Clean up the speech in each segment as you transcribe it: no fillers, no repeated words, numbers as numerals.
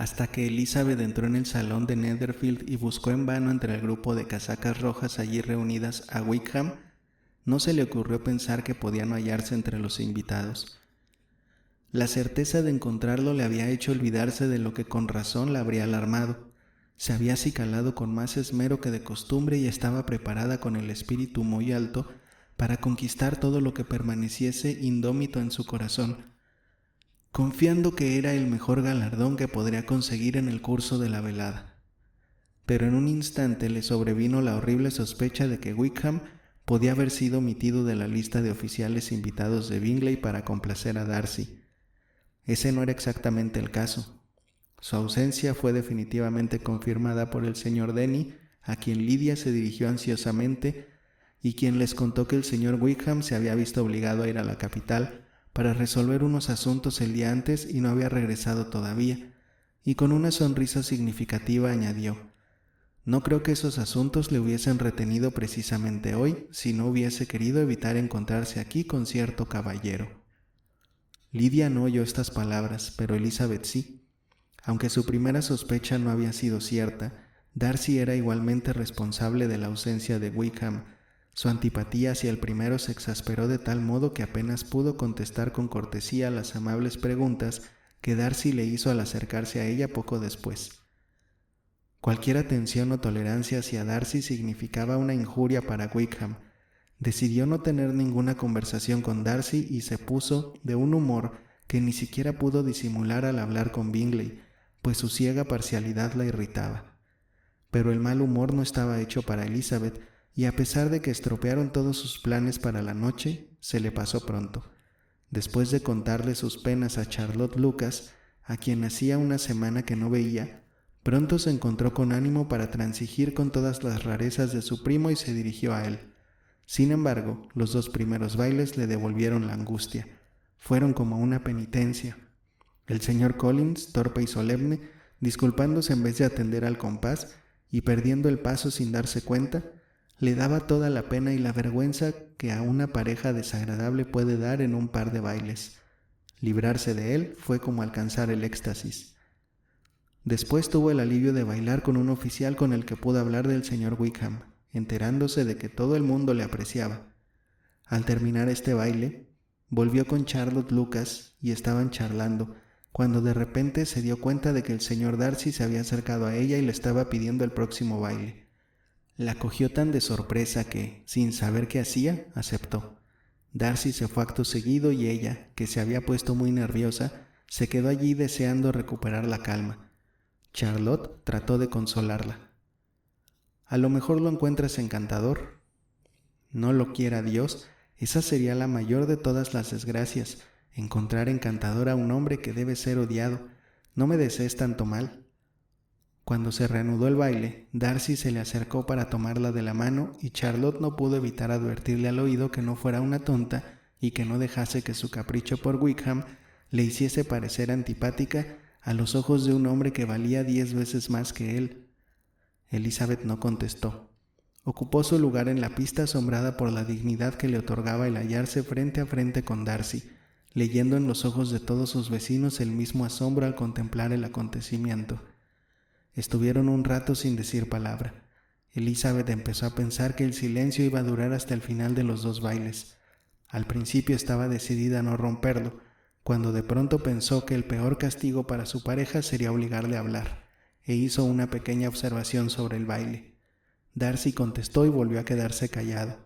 hasta que Elizabeth entró en el salón de Netherfield y buscó en vano entre el grupo de casacas rojas allí reunidas a Wickham, no se le ocurrió pensar que podía no hallarse entre los invitados. La certeza de encontrarlo le había hecho olvidarse de lo que con razón la habría alarmado. Se había acicalado con más esmero que de costumbre y estaba preparada con el espíritu muy alto para conquistar todo lo que permaneciese indómito en su corazón, confiando que era el mejor galardón que podría conseguir en el curso de la velada. Pero en un instante le sobrevino la horrible sospecha de que Wickham podía haber sido omitido de la lista de oficiales invitados de Bingley para complacer a Darcy. Ese no era exactamente el caso. Su ausencia fue definitivamente confirmada por el señor Denny, a quien Lidia se dirigió ansiosamente y quien les contó que el señor Wickham se había visto obligado a ir a la capital para resolver unos asuntos el día antes y no había regresado todavía, y con una sonrisa significativa añadió: «No creo que esos asuntos le hubiesen retenido precisamente hoy si no hubiese querido evitar encontrarse aquí con cierto caballero». Lidia no oyó estas palabras, pero Elizabeth sí. Aunque su primera sospecha no había sido cierta, Darcy era igualmente responsable de la ausencia de Wickham. Su antipatía hacia el primero se exasperó de tal modo que apenas pudo contestar con cortesía las amables preguntas que Darcy le hizo al acercarse a ella poco después. Cualquier atención o tolerancia hacia Darcy significaba una injuria para Wickham. Decidió no tener ninguna conversación con Darcy y se puso de un humor que ni siquiera pudo disimular al hablar con Bingley, pues su ciega parcialidad la irritaba. Pero el mal humor no estaba hecho para Elizabeth, y a pesar de que estropearon todos sus planes para la noche, se le pasó pronto. Después de contarle sus penas a Charlotte Lucas, a quien hacía una semana que no veía, pronto se encontró con ánimo para transigir con todas las rarezas de su primo y se dirigió a él. Sin embargo, los 2 primeros bailes le devolvieron la angustia. Fueron como una penitencia. El señor Collins, torpe y solemne, disculpándose en vez de atender al compás y perdiendo el paso sin darse cuenta, le daba toda la pena y la vergüenza que a una pareja desagradable puede dar en un par de bailes. Librarse de él fue como alcanzar el éxtasis. Después tuvo el alivio de bailar con un oficial con el que pudo hablar del señor Wickham, enterándose de que todo el mundo le apreciaba. Al terminar este baile, volvió con Charlotte Lucas y estaban charlando, cuando de repente se dio cuenta de que el señor Darcy se había acercado a ella y le estaba pidiendo el próximo baile. La cogió tan de sorpresa que, sin saber qué hacía, aceptó. Darcy se fue acto seguido y ella, que se había puesto muy nerviosa, se quedó allí deseando recuperar la calma. Charlotte trató de consolarla. «A lo mejor lo encuentras encantador. No lo quiera Dios, esa sería la mayor de todas las desgracias, encontrar encantador a un hombre que debe ser odiado. No me desees tanto mal». Cuando se reanudó el baile, Darcy se le acercó para tomarla de la mano y Charlotte no pudo evitar advertirle al oído que no fuera una tonta y que no dejase que su capricho por Wickham le hiciese parecer antipática a los ojos de un hombre que valía 10 veces más que él. Elizabeth no contestó. Ocupó su lugar en la pista asombrada por la dignidad que le otorgaba el hallarse frente a frente con Darcy, leyendo en los ojos de todos sus vecinos el mismo asombro al contemplar el acontecimiento. Estuvieron un rato sin decir palabra. Elizabeth empezó a pensar que el silencio iba a durar hasta el final de los 2 bailes. Al principio estaba decidida a no romperlo, cuando de pronto pensó que el peor castigo para su pareja sería obligarle a hablar, e hizo una pequeña observación sobre el baile. Darcy contestó y volvió a quedarse callado.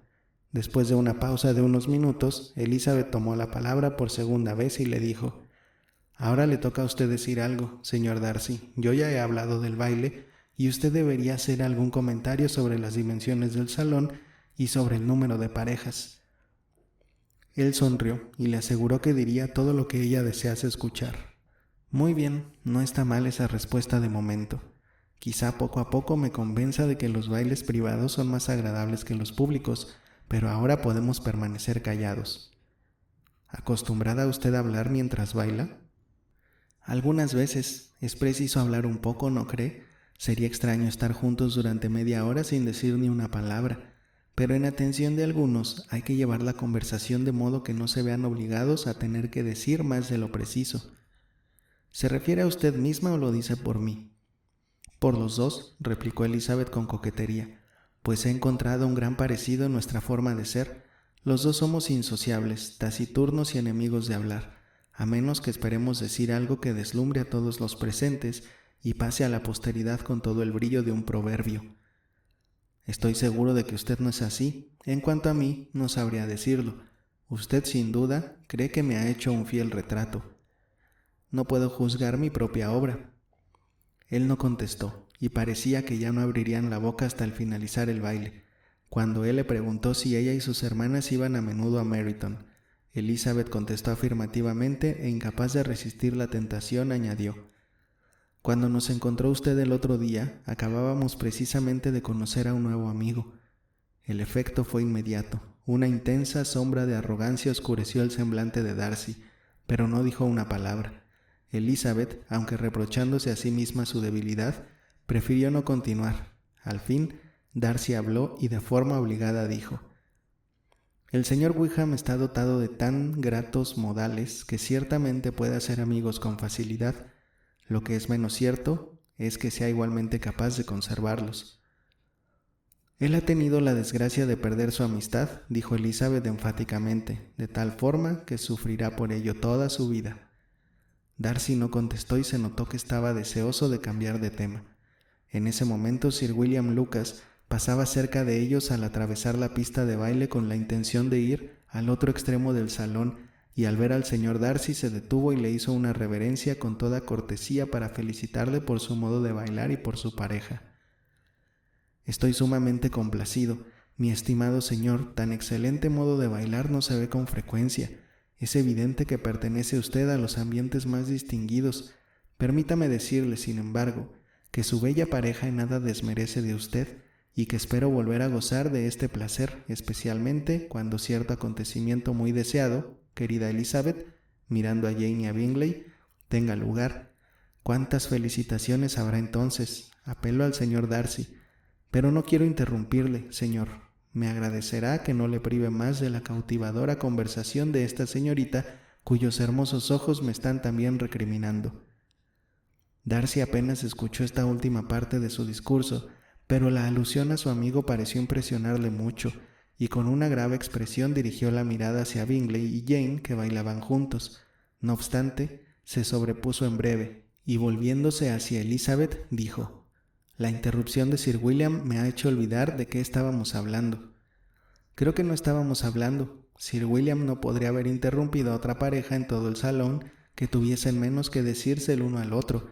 Después de una pausa de unos minutos, Elizabeth tomó la palabra por segunda vez y le dijo: «Ahora le toca a usted decir algo, señor Darcy. Yo ya he hablado del baile y usted debería hacer algún comentario sobre las dimensiones del salón y sobre el número de parejas». Él sonrió y le aseguró que diría todo lo que ella desease escuchar. «Muy bien, no está mal esa respuesta de momento. Quizá poco a poco me convenza de que los bailes privados son más agradables que los públicos, pero ahora podemos permanecer callados». «¿Acostumbrada usted a hablar mientras baila?» «Algunas veces. Es preciso hablar un poco, ¿no cree? Sería extraño estar juntos durante media hora sin decir ni una palabra, pero en atención de algunos hay que llevar la conversación de modo que no se vean obligados a tener que decir más de lo preciso». ¿Se refiere a usted misma o lo dice por mí? Por los dos, replicó Elizabeth con coquetería, pues he encontrado un gran parecido en nuestra forma de ser. Los dos somos insociables, taciturnos y enemigos de hablar, a menos que esperemos decir algo que deslumbre a todos los presentes y pase a la posteridad con todo el brillo de un proverbio. Estoy seguro de que usted no es así. En cuanto a mí, no sabría decirlo. Usted, sin duda, cree que me ha hecho un fiel retrato. No puedo juzgar mi propia obra. Él no contestó, y parecía que ya no abrirían la boca hasta el finalizar el baile. Cuando él le preguntó si ella y sus hermanas iban a menudo a Meryton, Elizabeth contestó afirmativamente e incapaz de resistir la tentación, añadió: «Cuando nos encontró usted el otro día, acabábamos precisamente de conocer a un nuevo amigo». El efecto fue inmediato. Una intensa sombra de arrogancia oscureció el semblante de Darcy, pero no dijo una palabra. Elizabeth, aunque reprochándose a sí misma su debilidad, prefirió no continuar. Al fin, Darcy habló y de forma obligada dijo: «El señor Wickham está dotado de tan gratos modales que ciertamente puede hacer amigos con facilidad. Lo que es menos cierto es que sea igualmente capaz de conservarlos». «Él ha tenido la desgracia de perder su amistad», dijo Elizabeth enfáticamente, «de tal forma que sufrirá por ello toda su vida». Darcy no contestó y se notó que estaba deseoso de cambiar de tema. En ese momento Sir William Lucas pasaba cerca de ellos al atravesar la pista de baile con la intención de ir al otro extremo del salón, y al ver al señor Darcy se detuvo y le hizo una reverencia con toda cortesía para felicitarle por su modo de bailar y por su pareja. «Estoy sumamente complacido, mi estimado señor, tan excelente modo de bailar no se ve con frecuencia. Es evidente que pertenece usted a los ambientes más distinguidos. Permítame decirle, sin embargo, que su bella pareja en nada desmerece de usted y que espero volver a gozar de este placer, especialmente cuando cierto acontecimiento muy deseado, querida Elizabeth», mirando a Jane y a Bingley, «tenga lugar. ¿Cuántas felicitaciones habrá entonces? Apelo al señor Darcy. Pero no quiero interrumpirle, señor. Me agradecerá que no le prive más de la cautivadora conversación de esta señorita cuyos hermosos ojos me están también recriminando». Darcy apenas escuchó esta última parte de su discurso, pero la alusión a su amigo pareció impresionarle mucho, y con una grave expresión dirigió la mirada hacia Bingley y Jane, que bailaban juntos. No obstante, se sobrepuso en breve, y volviéndose hacia Elizabeth, dijo: «La interrupción de Sir William me ha hecho olvidar de qué estábamos hablando». «Creo que no estábamos hablando. Sir William no podría haber interrumpido a otra pareja en todo el salón que tuviesen menos que decirse el uno al otro.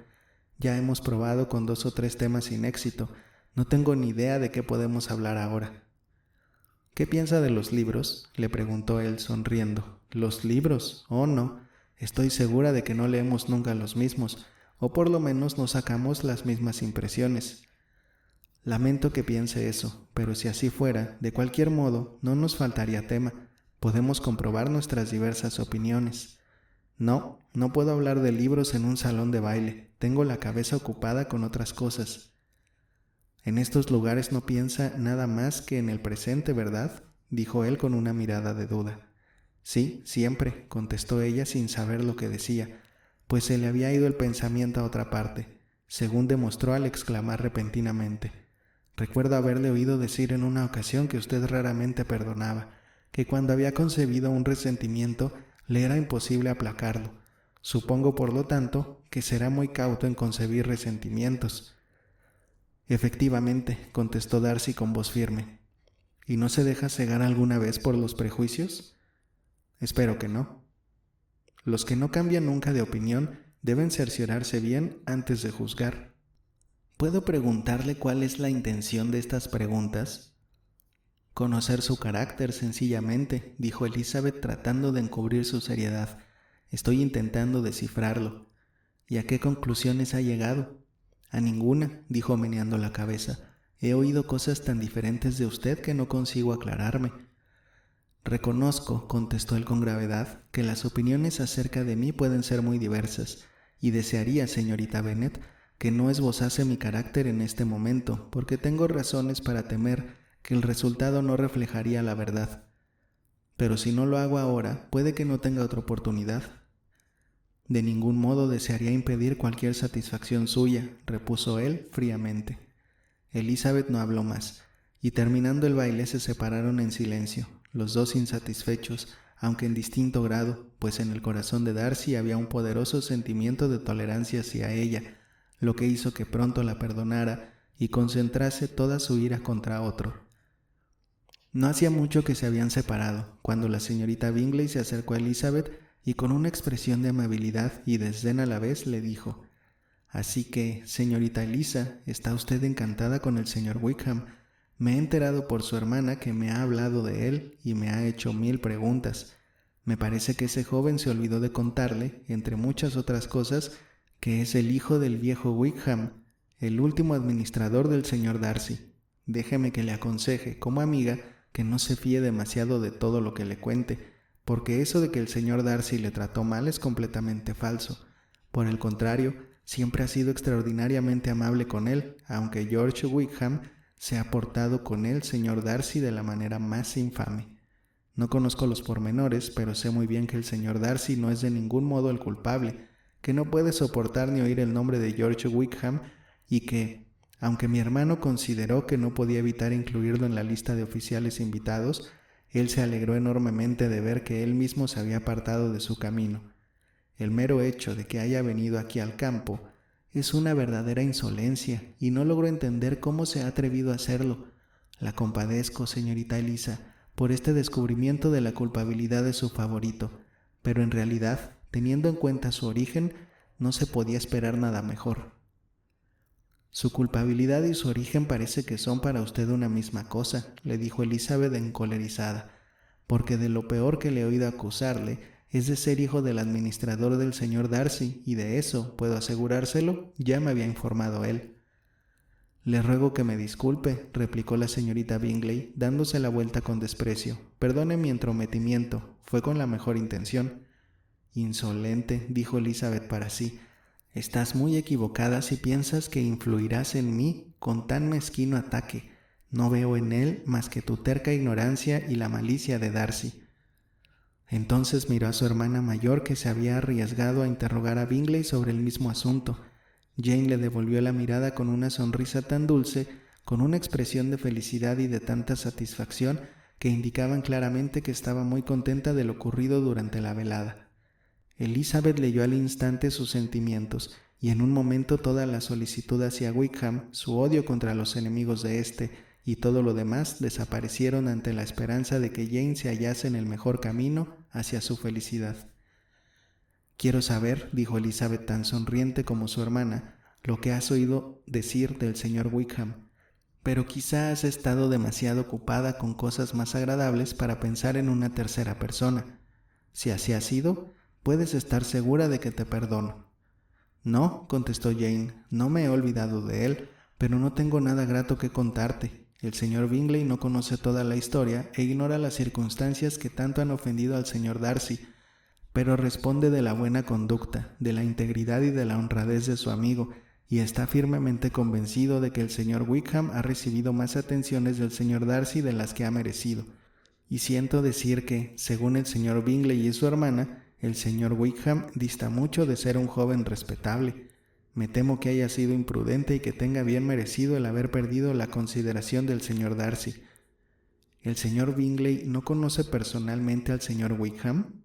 Ya hemos probado con 2 o 3 temas sin éxito. No tengo ni idea de qué podemos hablar ahora». «¿Qué piensa de los libros?», le preguntó él sonriendo. «¿Los libros? Oh, no. Estoy segura de que no leemos nunca los mismos, o por lo menos no sacamos las mismas impresiones». «Lamento que piense eso, pero si así fuera, de cualquier modo, no nos faltaría tema. Podemos comprobar nuestras diversas opiniones». «No, no puedo hablar de libros en un salón de baile. Tengo la cabeza ocupada con otras cosas». «En estos lugares no piensa nada más que en el presente, ¿verdad?», dijo él con una mirada de duda. «Sí, siempre», contestó ella sin saber lo que decía, pues se le había ido el pensamiento a otra parte, según demostró al exclamar repentinamente: «Recuerdo haberle oído decir en una ocasión que usted raramente perdonaba, que cuando había concebido un resentimiento le era imposible aplacarlo. Supongo, por lo tanto, que será muy cauto en concebir resentimientos». «Efectivamente», contestó Darcy con voz firme. «¿Y no se deja cegar alguna vez por los prejuicios?». «Espero que no». «Los que no cambian nunca de opinión deben cerciorarse bien antes de juzgar». «¿Puedo preguntarle cuál es la intención de estas preguntas?». «Conocer su carácter, sencillamente», dijo Elizabeth tratando de encubrir su seriedad. «Estoy intentando descifrarlo». «¿Y a qué conclusiones ha llegado?». «A ninguna», dijo meneando la cabeza. «He oído cosas tan diferentes de usted que no consigo aclararme». «Reconozco», contestó él con gravedad, «que las opiniones acerca de mí pueden ser muy diversas, y desearía, señorita Bennet, que no esbozase mi carácter en este momento, porque tengo razones para temer que el resultado no reflejaría la verdad. Pero si no lo hago ahora, puede que no tenga otra oportunidad». De ningún modo desearía impedir cualquier satisfacción suya, repuso él fríamente. Elizabeth no habló más, y terminando el baile se separaron en silencio, los dos insatisfechos, aunque en distinto grado, pues en el corazón de Darcy había un poderoso sentimiento de tolerancia hacia ella, lo que hizo que pronto la perdonara y concentrase toda su ira contra otro. No hacía mucho que se habían separado, cuando la señorita Bingley se acercó a Elizabeth y con una expresión de amabilidad y desdén a la vez le dijo: «Así que, señorita Elisa, está usted encantada con el señor Wickham. Me he enterado por su hermana que me ha hablado de él y me ha hecho 1000 preguntas. Me parece que ese joven se olvidó de contarle, entre muchas otras cosas, que es el hijo del viejo Wickham, el último administrador del señor Darcy. Déjeme que le aconseje, como amiga, que no se fíe demasiado de todo lo que le cuente, porque eso de que el señor Darcy le trató mal es completamente falso. Por el contrario, siempre ha sido extraordinariamente amable con él, aunque George Wickham se ha portado con el señor Darcy de la manera más infame. No conozco los pormenores, pero sé muy bien que el señor Darcy no es de ningún modo el culpable, que no puede soportar ni oír el nombre de George Wickham y que, aunque mi hermano consideró que no podía evitar incluirlo en la lista de oficiales invitados, él se alegró enormemente de ver que él mismo se había apartado de su camino. El mero hecho de que haya venido aquí al campo es una verdadera insolencia y no logro entender cómo se ha atrevido a hacerlo. La compadezco, señorita Elisa, por este descubrimiento de la culpabilidad de su favorito, pero en realidad, teniendo en cuenta su origen, no se podía esperar nada mejor». «Su culpabilidad y su origen parece que son para usted una misma cosa», le dijo Elizabeth encolerizada, «porque de lo peor que le he oído acusarle es de ser hijo del administrador del señor Darcy, y de eso, puedo asegurárselo, ya me había informado él». «Le ruego que me disculpe», replicó la señorita Bingley, dándose la vuelta con desprecio. «Perdone mi entrometimiento, fue con la mejor intención». «Insolente», dijo Elizabeth para sí. «Estás muy equivocada si piensas que influirás en mí con tan mezquino ataque. No veo en él más que tu terca ignorancia y la malicia de Darcy». Entonces miró a su hermana mayor, que se había arriesgado a interrogar a Bingley sobre el mismo asunto. Jane le devolvió la mirada con una sonrisa tan dulce, con una expresión de felicidad y de tanta satisfacción, que indicaban claramente que estaba muy contenta de lo ocurrido durante la velada. Elizabeth leyó al instante sus sentimientos, y en un momento toda la solicitud hacia Wickham, su odio contra los enemigos de éste y todo lo demás desaparecieron ante la esperanza de que Jane se hallase en el mejor camino hacia su felicidad. «Quiero saber», dijo Elizabeth tan sonriente como su hermana, «lo que has oído decir del señor Wickham. Pero quizá has estado demasiado ocupada con cosas más agradables para pensar en una tercera persona. Si así ha sido, puedes estar segura de que te perdono». «No», contestó Jane, «no me he olvidado de él, pero no tengo nada grato que contarte. El señor Bingley no conoce toda la historia e ignora las circunstancias que tanto han ofendido al señor Darcy, pero responde de la buena conducta, de la integridad y de la honradez de su amigo, y está firmemente convencido de que el señor Wickham ha recibido más atenciones del señor Darcy de las que ha merecido. Y siento decir que, según el señor Bingley y su hermana, el señor Wickham dista mucho de ser un joven respetable. Me temo que haya sido imprudente y que tenga bien merecido el haber perdido la consideración del señor Darcy». «¿El señor Bingley no conoce personalmente al señor Wickham?»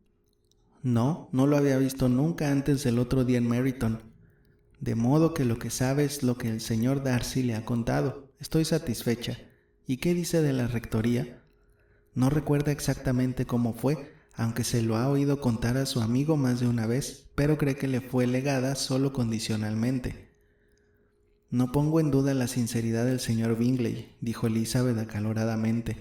«No, no lo había visto nunca antes del otro día en Meryton. De modo que lo que sabe es lo que el señor Darcy le ha contado. Estoy satisfecha. ¿Y qué dice de la rectoría?» «No recuerda exactamente cómo fue, aunque se lo ha oído contar a su amigo más de una vez, pero cree que le fue legada solo condicionalmente». «No pongo en duda la sinceridad del señor Bingley», dijo Elizabeth acaloradamente,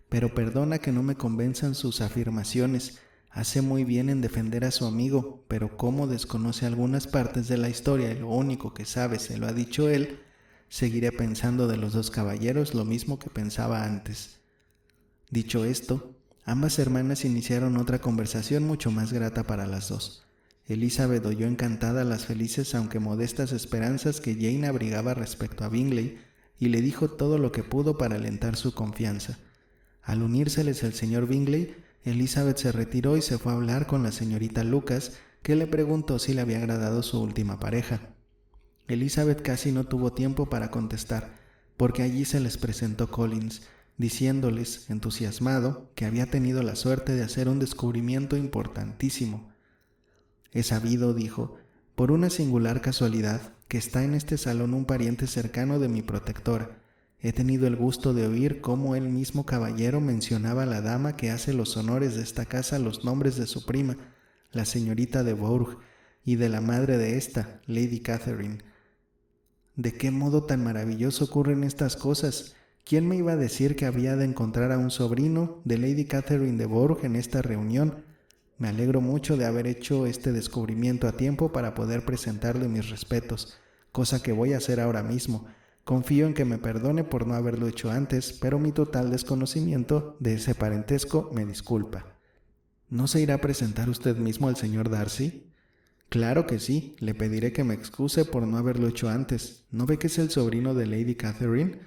«pero perdona que no me convenzan sus afirmaciones. Hace muy bien en defender a su amigo, pero como desconoce algunas partes de la historia y lo único que sabe se lo ha dicho él, seguiré pensando de los dos caballeros lo mismo que pensaba antes». Dicho esto, ambas hermanas iniciaron otra conversación mucho más grata para las dos. Elizabeth oyó encantada las felices aunque modestas esperanzas que Jane abrigaba respecto a Bingley y le dijo todo lo que pudo para alentar su confianza. Al unírseles el señor Bingley, Elizabeth se retiró y se fue a hablar con la señorita Lucas, que le preguntó si le había agradado su última pareja. Elizabeth casi no tuvo tiempo para contestar, porque allí se les presentó Collins, diciéndoles, entusiasmado, que había tenido la suerte de hacer un descubrimiento importantísimo. «He sabido», dijo, «por una singular casualidad, que está en este salón un pariente cercano de mi protectora. He tenido el gusto de oír cómo el mismo caballero mencionaba a la dama que hace los honores de esta casa los nombres de su prima, la señorita de Bourgh, y de la madre de esta, Lady Catherine. ¿De qué modo tan maravilloso ocurren estas cosas? ¿Quién me iba a decir que había de encontrar a un sobrino de Lady Catherine de Bourgh en esta reunión? Me alegro mucho de haber hecho este descubrimiento a tiempo para poder presentarle mis respetos, cosa que voy a hacer ahora mismo. Confío en que me perdone por no haberlo hecho antes, pero mi total desconocimiento de ese parentesco me disculpa». «¿No se irá a presentar usted mismo al señor Darcy?» «Claro que sí, le pediré que me excuse por no haberlo hecho antes. ¿No ve que es el sobrino de Lady Catherine?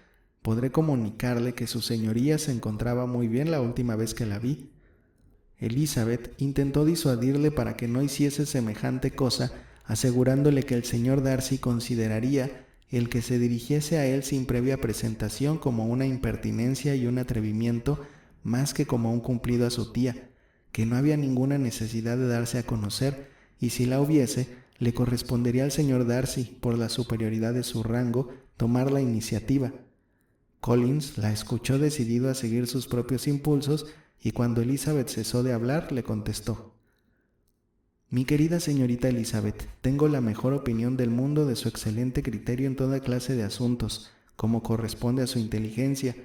Podré comunicarle que su señoría se encontraba muy bien la última vez que la vi». Elizabeth intentó disuadirle para que no hiciese semejante cosa, asegurándole que el señor Darcy consideraría el que se dirigiese a él sin previa presentación como una impertinencia y un atrevimiento más que como un cumplido a su tía, que no había ninguna necesidad de darse a conocer, y si la hubiese, le correspondería al señor Darcy, por la superioridad de su rango, tomar la iniciativa. Collins la escuchó decidido a seguir sus propios impulsos, y cuando Elizabeth cesó de hablar, le contestó: «Mi querida señorita Elizabeth, tengo la mejor opinión del mundo de su excelente criterio en toda clase de asuntos, como corresponde a su inteligencia,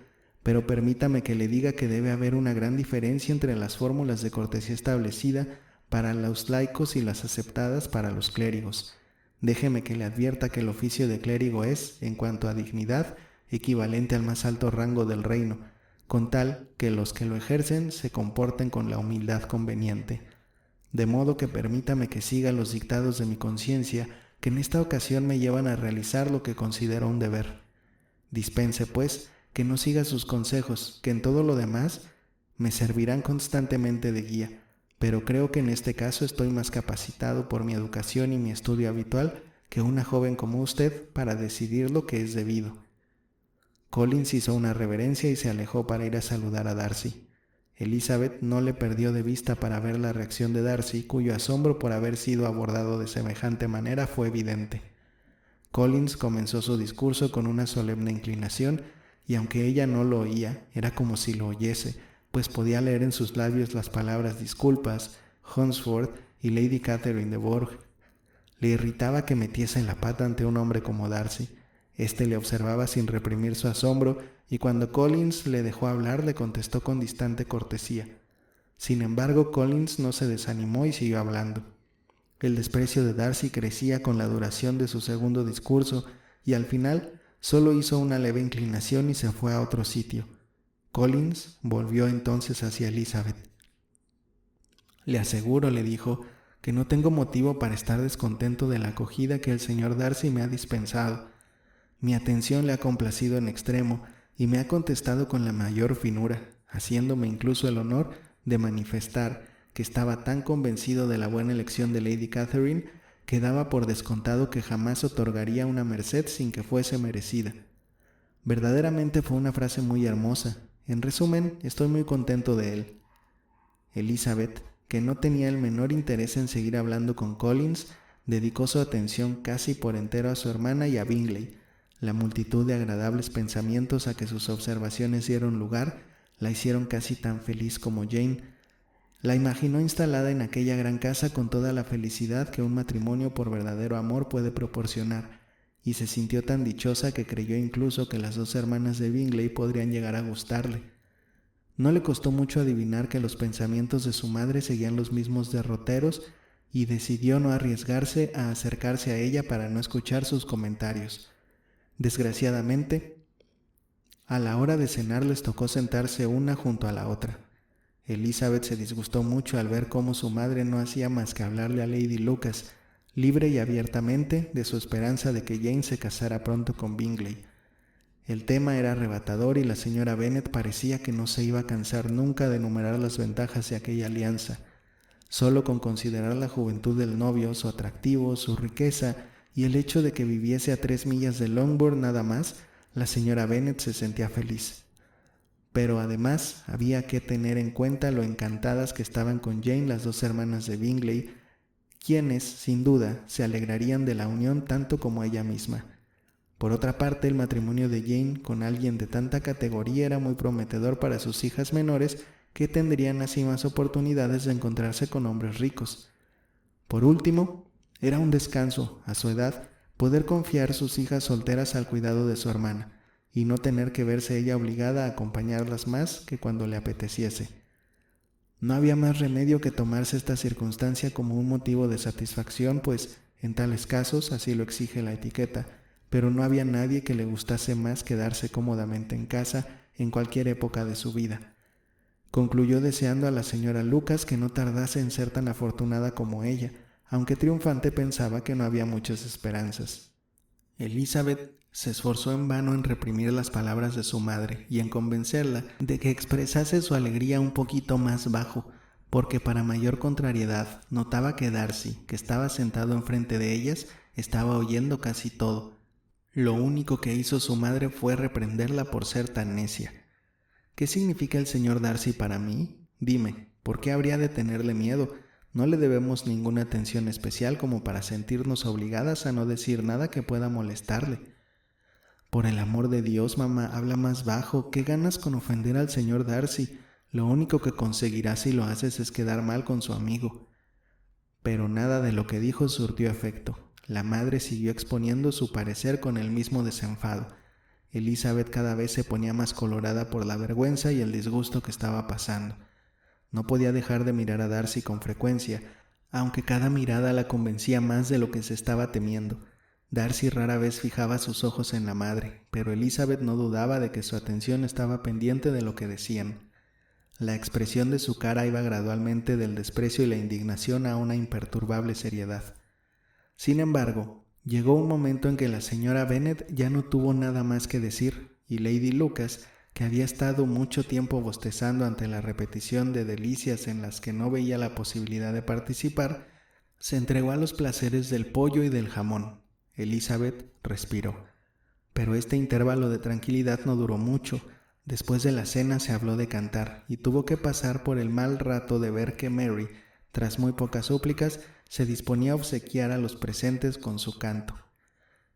pero permítame que le diga que debe haber una gran diferencia entre las fórmulas de cortesía establecida para los laicos y las aceptadas para los clérigos. Déjeme que le advierta que el oficio de clérigo es, en cuanto a dignidad, equivalente al más alto rango del reino, con tal que los que lo ejercen se comporten con la humildad conveniente. De modo que permítame que siga los dictados de mi conciencia, que en esta ocasión me llevan a realizar lo que considero un deber. Dispense, pues, que no siga sus consejos, que en todo lo demás me servirán constantemente de guía, pero creo que en este caso estoy más capacitado por mi educación y mi estudio habitual que una joven como usted para decidir lo que es debido». Collins hizo una reverencia y se alejó para ir a saludar a Darcy. Elizabeth no le perdió de vista para ver la reacción de Darcy, cuyo asombro por haber sido abordado de semejante manera fue evidente. Collins comenzó su discurso con una solemne inclinación, y aunque ella no lo oía, era como si lo oyese, pues podía leer en sus labios las palabras disculpas, Hunsford y Lady Catherine de Bourgh. Le irritaba que metiese la pata ante un hombre como Darcy. Este le observaba sin reprimir su asombro, y cuando Collins le dejó hablar, le contestó con distante cortesía. Sin embargo, Collins no se desanimó y siguió hablando. El desprecio de Darcy crecía con la duración de su segundo discurso, y al final solo hizo una leve inclinación y se fue a otro sitio. Collins volvió entonces hacia Elizabeth. «Le aseguro», le dijo, «que no tengo motivo para estar descontento de la acogida que el señor Darcy me ha dispensado. Mi atención le ha complacido en extremo y me ha contestado con la mayor finura, haciéndome incluso el honor de manifestar que estaba tan convencido de la buena elección de Lady Catherine que daba por descontado que jamás otorgaría una merced sin que fuese merecida. Verdaderamente fue una frase muy hermosa. En resumen, estoy muy contento de él». Elizabeth, que no tenía el menor interés en seguir hablando con Collins, dedicó su atención casi por entero a su hermana y a Bingley. La multitud de agradables pensamientos a que sus observaciones dieron lugar la hicieron casi tan feliz como Jane. La imaginó instalada en aquella gran casa con toda la felicidad que un matrimonio por verdadero amor puede proporcionar, y se sintió tan dichosa que creyó incluso que las dos hermanas de Bingley podrían llegar a gustarle. No le costó mucho adivinar que los pensamientos de su madre seguían los mismos derroteros, y decidió no arriesgarse a acercarse a ella para no escuchar sus comentarios. Desgraciadamente, a la hora de cenar les tocó sentarse una junto a la otra. Elizabeth se disgustó mucho al ver cómo su madre no hacía más que hablarle a Lady Lucas, libre y abiertamente, de su esperanza de que Jane se casara pronto con Bingley. El tema era arrebatador y la señora Bennet parecía que no se iba a cansar nunca de enumerar las ventajas de aquella alianza. Solo con considerar la juventud del novio, su atractivo, su riqueza y el hecho de que viviese a 3 millas de Longbourn nada más, la señora Bennet se sentía feliz. Pero además había que tener en cuenta lo encantadas que estaban con Jane las 2 hermanas de Bingley, quienes, sin duda, se alegrarían de la unión tanto como ella misma. Por otra parte, el matrimonio de Jane con alguien de tanta categoría era muy prometedor para sus hijas menores, que tendrían así más oportunidades de encontrarse con hombres ricos. Por último, era un descanso, a su edad, poder confiar sus hijas solteras al cuidado de su hermana, y no tener que verse ella obligada a acompañarlas más que cuando le apeteciese. No había más remedio que tomarse esta circunstancia como un motivo de satisfacción, pues, en tales casos, así lo exige la etiqueta, pero no había nadie que le gustase más quedarse cómodamente en casa en cualquier época de su vida. Concluyó deseando a la señora Lucas que no tardase en ser tan afortunada como ella, aunque triunfante pensaba que no había muchas esperanzas. Elizabeth se esforzó en vano en reprimir las palabras de su madre y en convencerla de que expresase su alegría un poquito más bajo, porque para mayor contrariedad notaba que Darcy, que estaba sentado enfrente de ellas, estaba oyendo casi todo. Lo único que hizo su madre fue reprenderla por ser tan necia. ¿Qué significa el señor Darcy para mí? Dime, ¿por qué habría de tenerle miedo? No le debemos ninguna atención especial como para sentirnos obligadas a no decir nada que pueda molestarle. Por el amor de Dios, mamá, habla más bajo. ¿Qué ganas con ofender al señor Darcy? Lo único que conseguirás si lo haces es quedar mal con su amigo. Pero nada de lo que dijo surtió efecto. La madre siguió exponiendo su parecer con el mismo desenfado. Elizabeth cada vez se ponía más colorada por la vergüenza y el disgusto que estaba pasando. No podía dejar de mirar a Darcy con frecuencia, aunque cada mirada la convencía más de lo que se estaba temiendo. Darcy rara vez fijaba sus ojos en la madre, pero Elizabeth no dudaba de que su atención estaba pendiente de lo que decían. La expresión de su cara iba gradualmente del desprecio y la indignación a una imperturbable seriedad. Sin embargo, llegó un momento en que la señora Bennet ya no tuvo nada más que decir, y Lady Lucas, que había estado mucho tiempo bostezando ante la repetición de delicias en las que no veía la posibilidad de participar, se entregó a los placeres del pollo y del jamón. Elizabeth respiró. Pero este intervalo de tranquilidad no duró mucho. Después de la cena se habló de cantar, y tuvo que pasar por el mal rato de ver que Mary, tras muy pocas súplicas, se disponía a obsequiar a los presentes con su canto.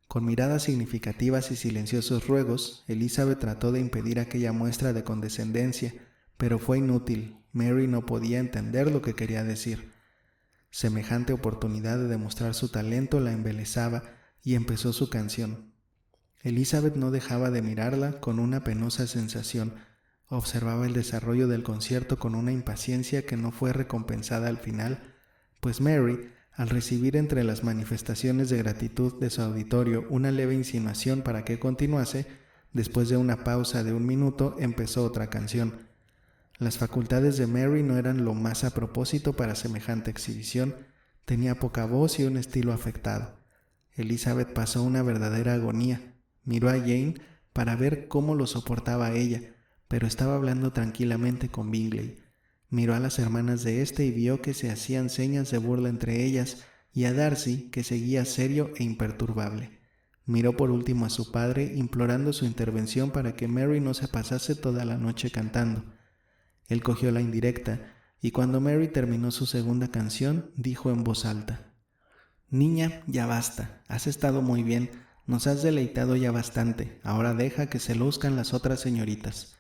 Con miradas significativas y silenciosos ruegos, Elizabeth trató de impedir aquella muestra de condescendencia, pero fue inútil. Mary no podía entender lo que quería decir. Semejante oportunidad de demostrar su talento la embelesaba y empezó su canción. Elizabeth no dejaba de mirarla con una penosa sensación. Observaba el desarrollo del concierto con una impaciencia que no fue recompensada al final, pues Mary, al recibir entre las manifestaciones de gratitud de su auditorio una leve insinuación para que continuase, después de una pausa de 1 minuto empezó otra canción. Las facultades de Mary no eran lo más a propósito para semejante exhibición. Tenía poca voz y un estilo afectado. Elizabeth pasó una verdadera agonía. Miró a Jane para ver cómo lo soportaba ella, pero estaba hablando tranquilamente con Bingley. Miró a las hermanas de éste y vio que se hacían señas de burla entre ellas, y a Darcy, que seguía serio e imperturbable. Miró por último a su padre, implorando su intervención para que Mary no se pasase toda la noche cantando. Él cogió la indirecta, y cuando Mary terminó su segunda canción, dijo en voz alta: «Niña, ya basta, has estado muy bien, nos has deleitado ya bastante, ahora deja que se luzcan las otras señoritas».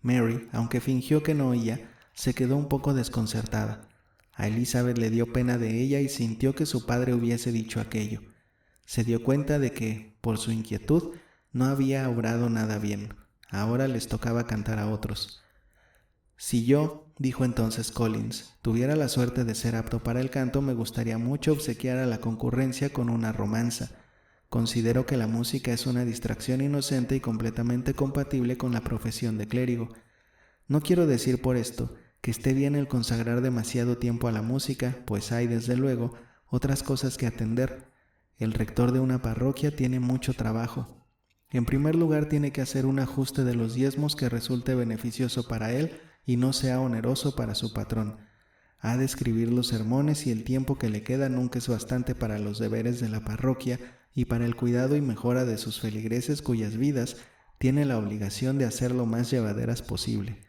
Mary, aunque fingió que no oía, se quedó un poco desconcertada. A Elizabeth le dio pena de ella y sintió que su padre hubiese dicho aquello. Se dio cuenta de que, por su inquietud, no había obrado nada bien. Ahora les tocaba cantar a otros. «Si yo», dijo entonces Collins, «tuviera la suerte de ser apto para el canto, me gustaría mucho obsequiar a la concurrencia con una romanza. Considero que la música es una distracción inocente y completamente compatible con la profesión de clérigo. No quiero decir por esto que esté bien el consagrar demasiado tiempo a la música, pues hay, desde luego, otras cosas que atender. El rector de una parroquia tiene mucho trabajo. En primer lugar, tiene que hacer un ajuste de los diezmos que resulte beneficioso para él y no sea oneroso para su patrón. Ha de escribir los sermones y el tiempo que le queda nunca es bastante para los deberes de la parroquia y para el cuidado y mejora de sus feligreses cuyas vidas tiene la obligación de hacer lo más llevaderas posible.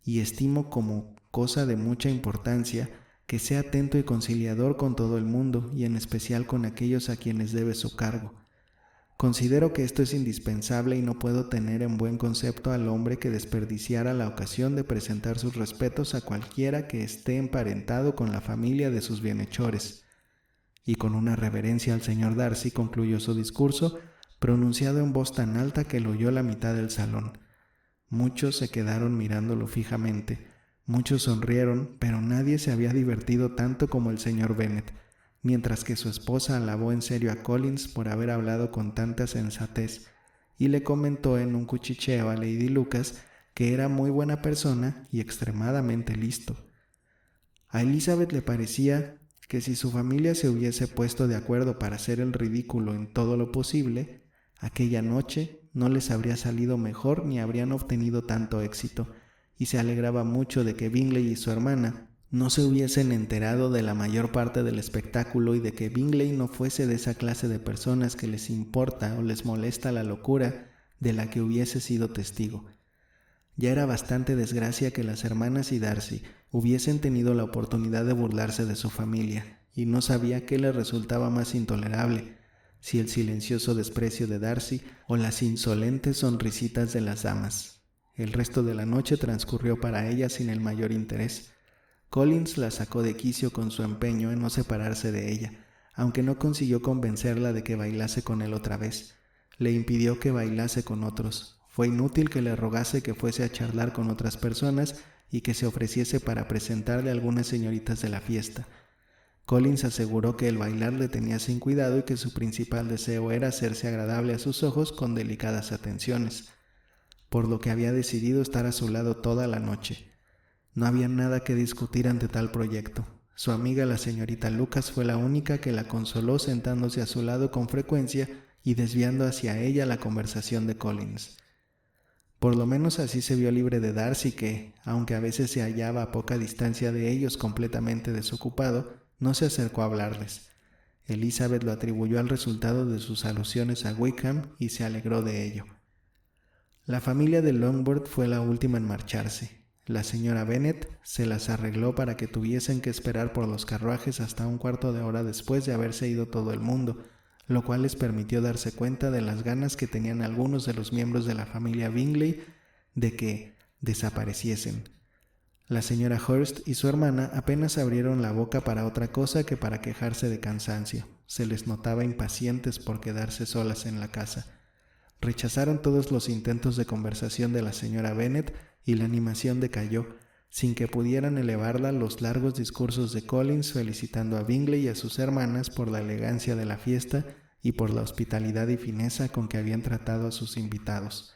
Y estimo como cosa de mucha importancia que sea atento y conciliador con todo el mundo y en especial con aquellos a quienes debe su cargo. Considero que esto es indispensable y no puedo tener en buen concepto al hombre que desperdiciara la ocasión de presentar sus respetos a cualquiera que esté emparentado con la familia de sus bienhechores. Y con una reverencia al señor Darcy concluyó su discurso, pronunciado en voz tan alta que lo oyó la mitad del salón. Muchos se quedaron mirándolo fijamente, muchos sonrieron, pero nadie se había divertido tanto como el señor Bennet, mientras que su esposa alabó en serio a Collins por haber hablado con tanta sensatez y le comentó en un cuchicheo a Lady Lucas que era muy buena persona y extremadamente listo. A Elizabeth le parecía que si su familia se hubiese puesto de acuerdo para hacer el ridículo en todo lo posible, aquella noche no les habría salido mejor ni habrían obtenido tanto éxito, y se alegraba mucho de que Bingley y su hermana no se hubiesen enterado de la mayor parte del espectáculo y de que Bingley no fuese de esa clase de personas que les importa o les molesta la locura de la que hubiese sido testigo. Ya era bastante desgracia que las hermanas y Darcy hubiesen tenido la oportunidad de burlarse de su familia, y no sabía qué le resultaba más intolerable, si el silencioso desprecio de Darcy o las insolentes sonrisitas de las damas. El resto de la noche transcurrió para ella sin el mayor interés. Collins la sacó de quicio con su empeño en no separarse de ella, aunque no consiguió convencerla de que bailase con él otra vez. Le impidió que bailase con otros. Fue inútil que le rogase que fuese a charlar con otras personas y que se ofreciese para presentarle a algunas señoritas de la fiesta. Collins aseguró que el bailar le tenía sin cuidado y que su principal deseo era hacerse agradable a sus ojos con delicadas atenciones, por lo que había decidido estar a su lado toda la noche. No había nada que discutir ante tal proyecto. Su amiga la señorita Lucas fue la única que la consoló sentándose a su lado con frecuencia y desviando hacia ella la conversación de Collins. Por lo menos así se vio libre de Darcy que, aunque a veces se hallaba a poca distancia de ellos completamente desocupado, no se acercó a hablarles. Elizabeth lo atribuyó al resultado de sus alusiones a Wickham y se alegró de ello. La familia de Longbourn fue la última en marcharse. La señora Bennet se las arregló para que tuviesen que esperar por los carruajes hasta un cuarto de hora después de haberse ido todo el mundo, lo cual les permitió darse cuenta de las ganas que tenían algunos de los miembros de la familia Bingley de que desapareciesen. La señora Hurst y su hermana apenas abrieron la boca para otra cosa que para quejarse de cansancio. Se les notaba impacientes por quedarse solas en la casa. Rechazaron todos los intentos de conversación de la señora Bennet y la animación decayó, sin que pudieran elevarla los largos discursos de Collins felicitando a Bingley y a sus hermanas por la elegancia de la fiesta y por la hospitalidad y fineza con que habían tratado a sus invitados.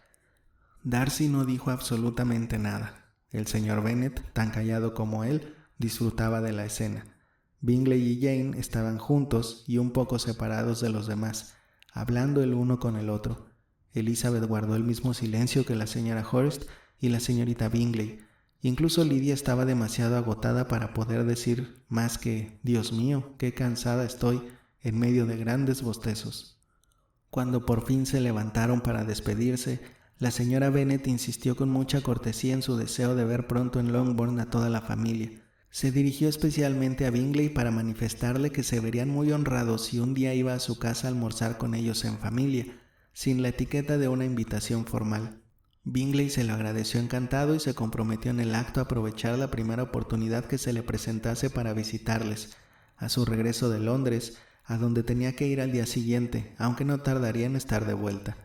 Darcy no dijo absolutamente nada. El señor Bennet, tan callado como él, disfrutaba de la escena. Bingley y Jane estaban juntos y un poco separados de los demás, hablando el uno con el otro. Elizabeth guardó el mismo silencio que la señora Hurst y la señorita Bingley. Incluso Lidia estaba demasiado agotada para poder decir más que «Dios mío, qué cansada estoy», en medio de grandes bostezos. Cuando por fin se levantaron para despedirse, la señora Bennet insistió con mucha cortesía en su deseo de ver pronto en Longbourn a toda la familia. Se dirigió especialmente a Bingley para manifestarle que se verían muy honrados si un día iba a su casa a almorzar con ellos en familia, sin la etiqueta de una invitación formal. Bingley se lo agradeció encantado y se comprometió en el acto a aprovechar la primera oportunidad que se le presentase para visitarles, a su regreso de Londres, a donde tenía que ir al día siguiente, aunque no tardaría en estar de vuelta.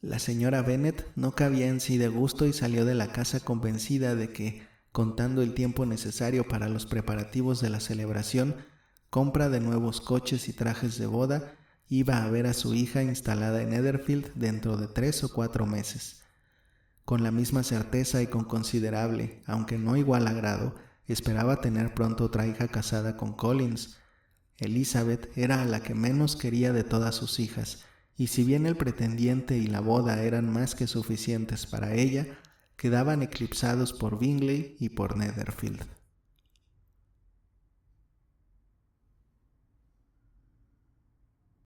La señora Bennet no cabía en sí de gusto y salió de la casa convencida de que, contando el tiempo necesario para los preparativos de la celebración, compra de nuevos coches y trajes de boda, iba a ver a su hija instalada en Netherfield dentro de 3 o 4 meses. Con la misma certeza y con considerable, aunque no igual agrado, esperaba tener pronto otra hija casada con Collins. Elizabeth era a la que menos quería de todas sus hijas, y si bien el pretendiente y la boda eran más que suficientes para ella, quedaban eclipsados por Bingley y por Netherfield.